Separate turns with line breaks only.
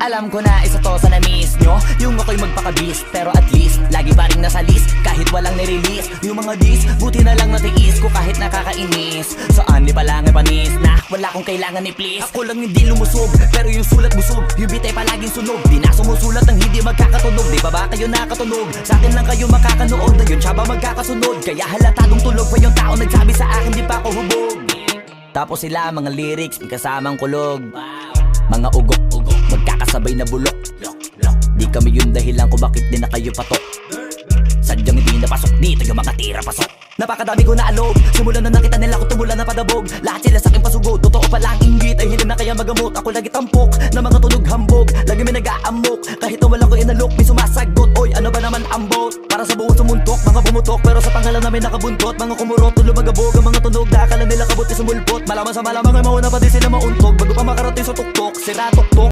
Alam ko na isa to sa na-miss nyo, yung ako'y magpakabis. Pero at least, lagi pa rin nasa list kahit walang nirelease. Yung mga dis, buti na lang natiis ko kahit nakakainis. Saan ni palang panis na wala kong kailangan ni please. Ako lang hindi lumusog, pero yung sulat busog. Yung bitay palaging sunog, di na sumusulat ang hindi magkakatunog. Di ba ba kayo nakatunog? Sa akin lang kayo makakanood, ayun siya ba magkakasunod? Kaya halatadong tulog pa yung tao nagsabi sa akin di pa ako hubog. Tapos sila mga lyrics, may kasamang kulog. Mga ugok-ugok, magkakasabay na bulok. Di kami yung dahilan kung bakit di na kayo patok. Sadyang hindi napasok, di taga mga tira pasok. Napakadami ko na alog, simulan na nakita nila ko tumula na padabog. Lahat sila sa'king pasugod, totoo pala ang inggit. Ay hindi na kaya magamot, ako lagi tampok na mga tunog hambog, lagi may nag-aamok. Kahit na walang ko inalok, may sumasagot. Oy, ano ba naman ang bot? Para sa buong sumuntok, mga bumutok, pero sa pangalan namin nakabuntot. Mga kumurot, tulo magabog, ang mga tunog na akala nila kabut isumulpot. Malaman sa malamang ay mauna pa din sila mauntog bago pa makarating sa tuktok, sira tuktok.